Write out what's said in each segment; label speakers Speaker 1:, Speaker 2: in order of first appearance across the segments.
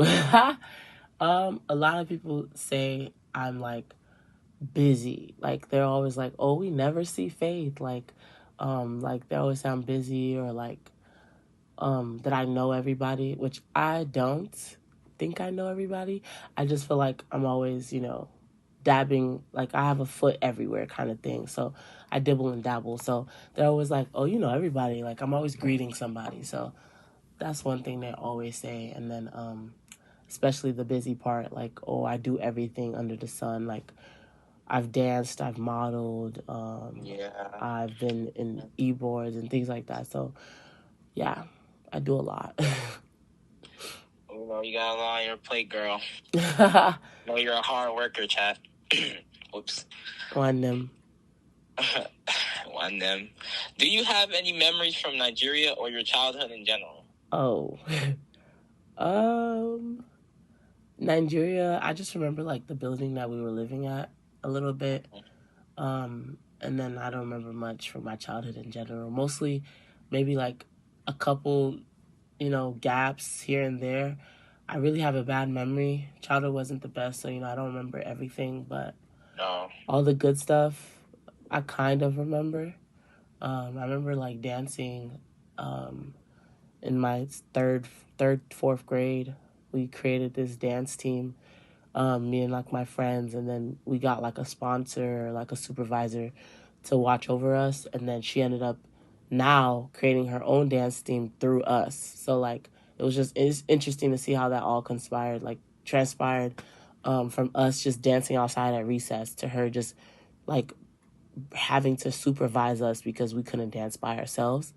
Speaker 1: A lot of people say I'm like busy. Like they're always like, "Oh, we never see Faith." Like they always say I'm busy or like that I know everybody, which I don't think I know everybody. I just feel like I'm always, dabbing, like I have a foot everywhere kind of thing. So I dibble and dabble. So they're always like, "Oh, you know everybody." Like I'm always greeting somebody. So that's one thing they always say. And then especially the busy part, like, "Oh, I do everything under the sun." Like I've danced, I've modeled,
Speaker 2: Yeah.
Speaker 1: I've been in e-boards and things like that. So yeah, I do a lot.
Speaker 2: You got a lot on your plate, girl. You're a hard worker, chat. Whoops.
Speaker 1: On them.
Speaker 2: On them. Do you have any memories from Nigeria or your childhood in general?
Speaker 1: Oh. Nigeria, I just remember like the building that we were living at a little bit. And then I don't remember much from my childhood in general. Mostly maybe like a couple, gaps here and there. I really have a bad memory. Childhood wasn't the best, so I don't remember everything, but all the good stuff I kind of remember. I remember like dancing in my fourth grade. We created this dance team, me and like my friends, and then we got like a sponsor, like a supervisor to watch over us, and then she ended up now creating her own dance team through us. So like it's interesting to see how that all transpired from us just dancing outside at recess to her just like having to supervise us because we couldn't dance by ourselves.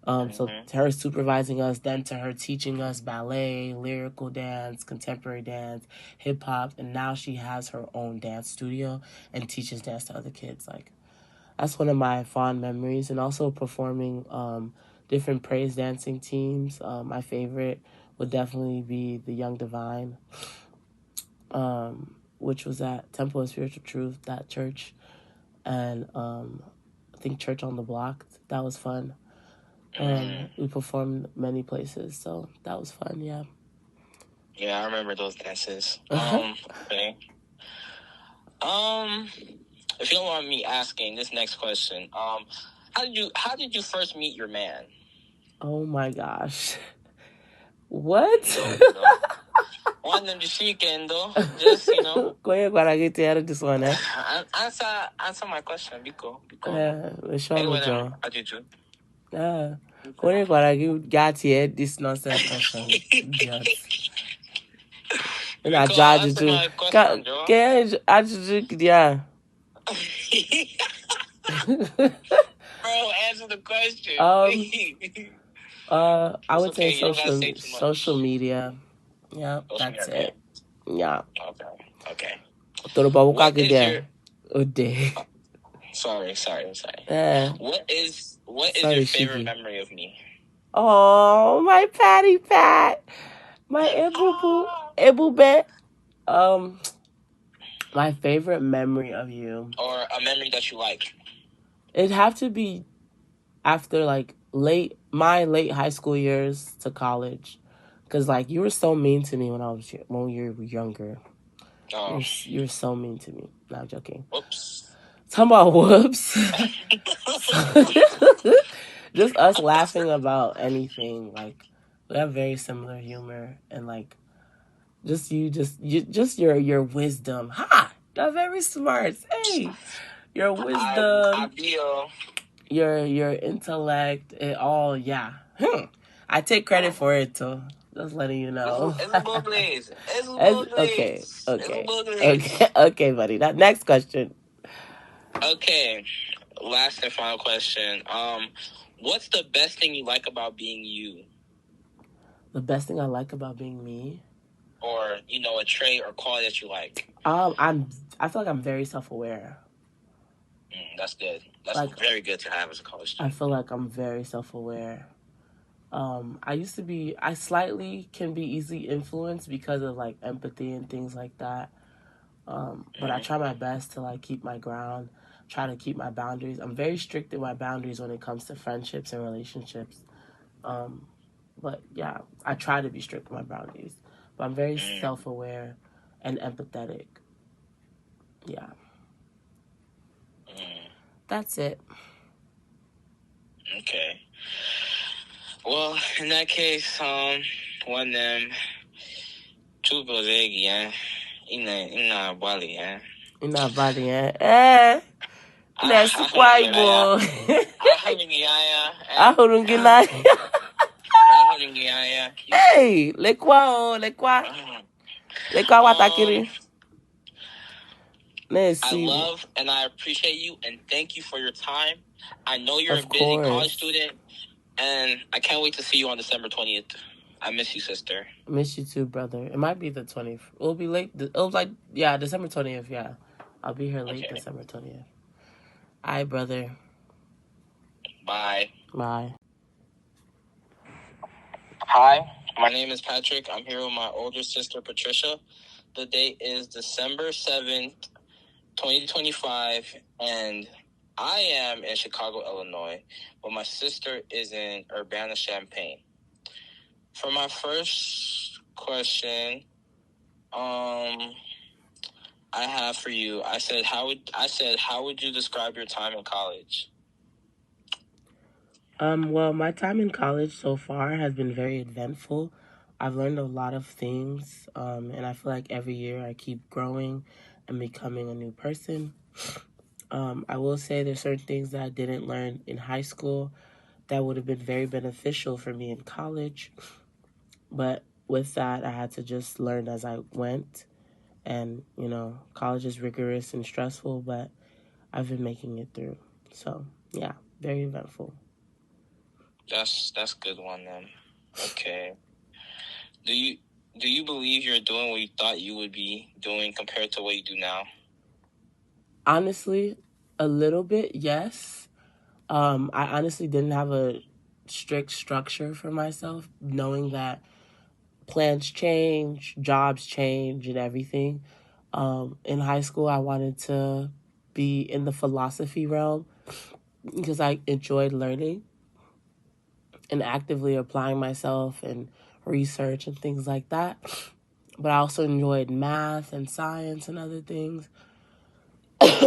Speaker 1: So to her supervising us, then to her teaching us ballet, lyrical dance, contemporary dance, hip hop, and now she has her own dance studio and teaches dance to other kids. Like that's one of my fond memories, and also performing different praise dancing teams. My favorite would definitely be the Young Divine, which was at Temple of Spiritual Truth, that church, and I think Church on the Block. That was fun. We performed many places, so that was fun. Yeah.
Speaker 2: Yeah, I remember those dances. Okay. If you don't want me asking this next question, how did you first meet your man?
Speaker 1: Oh my gosh. What?
Speaker 2: One them just though. Just
Speaker 1: Go ahead, I get to this one.
Speaker 2: Answer my question, Biko.
Speaker 1: Sean Joe.
Speaker 2: How did you?
Speaker 1: Go ahead, I got here this nonsense question. Idiot. And I judge you too. Can I just yeah.
Speaker 2: Bro, answer the question.
Speaker 1: I would say social media. Yeah, that's it. Yeah.
Speaker 2: Okay. Sorry. What is your favorite memory of me?
Speaker 1: Oh, my Patty Pat. My Ebu Bet. My favorite memory of you.
Speaker 2: Or a memory that you like.
Speaker 1: It'd have to be after like my late high school years to college. Cause like you were so mean to me when you were younger. Oh. You were so mean to me. No, I'm joking.
Speaker 2: Whoops.
Speaker 1: Talking about whoops. Just us laughing about anything. Like we have very similar humor and like just your wisdom. Ha! You're very smart. Hey, your wisdom. Your intellect. It all. Yeah. I take credit for it too. Just letting you know. Okay, buddy. That next question.
Speaker 2: Okay, last and final question. What's the best thing you like about being you?
Speaker 1: The best thing I like about being me,
Speaker 2: or a trait or quality that you like.
Speaker 1: I feel like I'm very self-aware.
Speaker 2: That's good. That's like, very good to have as a college student.
Speaker 1: I feel like I'm very self-aware. I slightly can be easily influenced because of like empathy and things like that. But I try my best to like keep my ground, try to keep my boundaries. I'm very strict in my boundaries when it comes to friendships and relationships. But yeah, I try to be strict with my boundaries. But I'm very self-aware and empathetic. Yeah. That's it.
Speaker 2: Okay. Well, in that case, one them two bozegi, ina bali,
Speaker 1: Inabali, eh? Nesi kwa ibo. Ahurunginaya. Hey, lekwa. Lekwa watakiri.
Speaker 2: I love and I appreciate you and thank you for your time. I know you're
Speaker 1: Of
Speaker 2: a busy
Speaker 1: course.
Speaker 2: college student, and I can't wait to see you on December 20th. I miss you, sister.
Speaker 1: I miss you too, brother. It might be the 20th. It'll be late. It'll like, yeah, December 20th, yeah. I'll be here late December 20th. All right, brother.
Speaker 2: Bye.
Speaker 1: Bye.
Speaker 2: Hi, my name is Patrick. I'm here with my older sister, Patricia. The date is December 7th, 2025, and I am in Chicago, Illinois, but my sister is in Urbana-Champaign. For my first question, I have for you. I said, how would you describe your time in college?
Speaker 1: Well, my time in college so far has been very eventful. I've learned a lot of things, and I feel like every year I keep growing and becoming a new person. I will say there's certain things that I didn't learn in high school that would have been very beneficial for me in college. But with that, I had to just learn as I went. And, college is rigorous and stressful, but I've been making it through. So, yeah, very eventful.
Speaker 2: That's good one then. Okay. Do you believe you're doing what you thought you would be doing compared to what you do now?
Speaker 1: Honestly, a little bit, yes. I honestly didn't have a strict structure for myself, knowing that plans change, jobs change, and everything. In high school, I wanted to be in the philosophy realm because I enjoyed learning and actively applying myself and research and things like that. But I also enjoyed math and science and other things.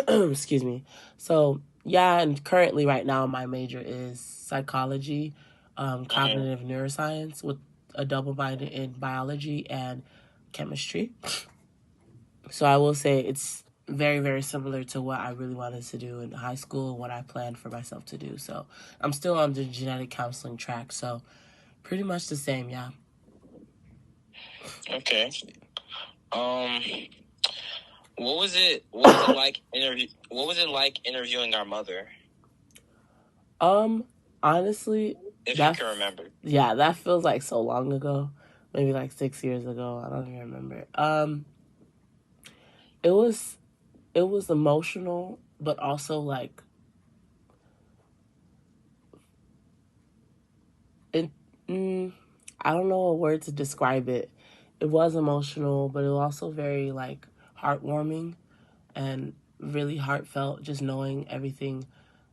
Speaker 1: Excuse me. So, yeah, and currently right now my major is psychology, cognitive neuroscience with a double minor in biology and chemistry. So I will say it's very, very similar to what I really wanted to do in high school, what I planned for myself to do. So I'm still on the genetic counseling track. So pretty much the same, yeah.
Speaker 2: Okay. What was it like interviewing our mother?
Speaker 1: Honestly,
Speaker 2: if you can remember.
Speaker 1: Yeah, that feels like so long ago. Maybe like 6 years ago. I don't even remember. It was emotional, but also like it. I don't know a word to describe it. It was emotional, but it was also very like heartwarming and really heartfelt. Just knowing everything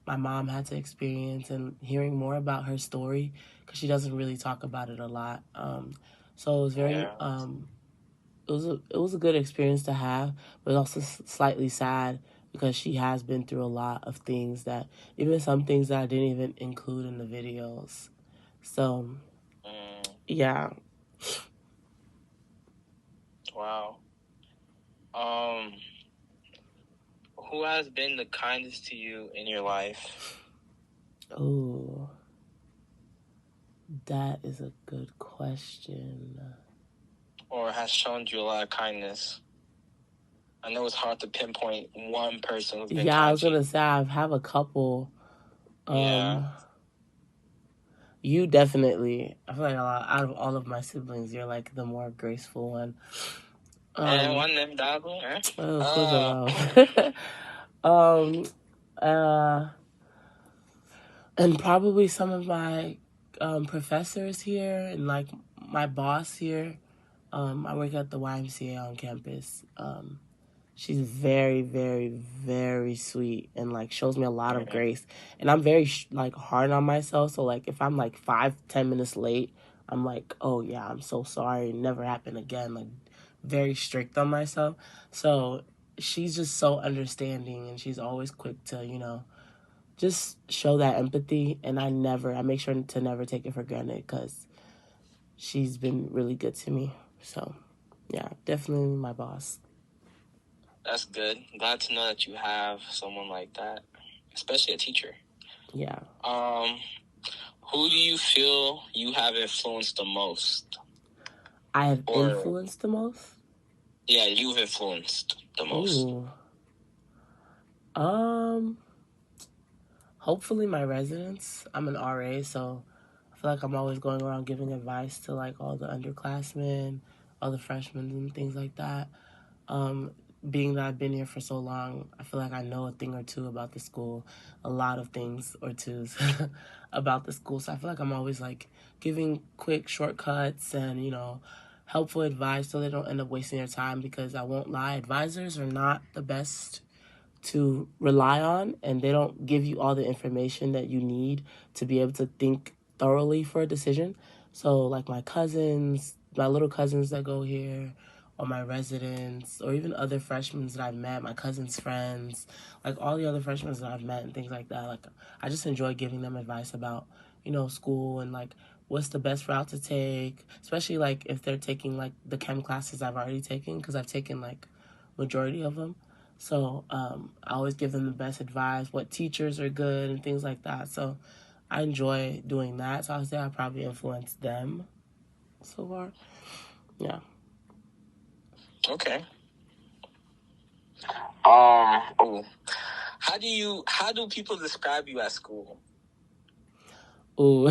Speaker 1: my mom had to experience and hearing more about her story because she doesn't really talk about it a lot. So it was very. It was a good experience to have, but also slightly sad because she has been through a lot of things that even some things that I didn't even include in the videos. So, yeah.
Speaker 2: Wow. Who has been the kindest to you in your life?
Speaker 1: Oh, that is a good question.
Speaker 2: Or has shown you a lot of kindness? I know it's hard to pinpoint one person who's been kind.
Speaker 1: Yeah, I was gonna say I have a couple. You definitely. I feel like out of all of my siblings, you're like the more graceful one.
Speaker 2: One them double.
Speaker 1: And probably some of my professors here and like my boss here. I work at the YMCA on campus. She's very, very, very sweet and like shows me a lot of grace. And I'm very like hard on myself. So like if I'm like 5-10 minutes late, I'm like, oh yeah, I'm so sorry, never happen again. Like, very strict on myself. So she's just so understanding, and she's always quick to, just show that empathy. And I make sure to never take it for granted because she's been really good to me. So yeah, definitely my boss.
Speaker 2: That's good. Glad to know that you have someone like that, especially a teacher.
Speaker 1: Yeah.
Speaker 2: Who do you feel you have influenced the most?
Speaker 1: I have influenced the most?
Speaker 2: Yeah, you've influenced the most.
Speaker 1: Ooh. Hopefully my residents. I'm an RA, so I feel like I'm always going around giving advice to like all the underclassmen, all the freshmen and things like that. Um, Being that I've been here for so long, I feel like I know a thing or two about the school, a lot of things or twos about the school. So I feel like I'm always like giving quick shortcuts and, helpful advice so they don't end up wasting their time, because I won't lie, advisors are not the best to rely on, and they don't give you all the information that you need to be able to think thoroughly for a decision. So like my little cousins that go here, or my residents, or even other freshmen that I've met, my cousin's friends, like all the other freshmen that I've met and things like that, like I just enjoy giving them advice about, school, and like what's the best route to take, especially like if they're taking like the chem classes I've already taken, because I've taken like majority of them. So I always give them the best advice, what teachers are good and things like that. So I enjoy doing that. So I would say I probably influenced them so far. Yeah.
Speaker 2: Okay. How do people describe you at school?
Speaker 1: Ooh.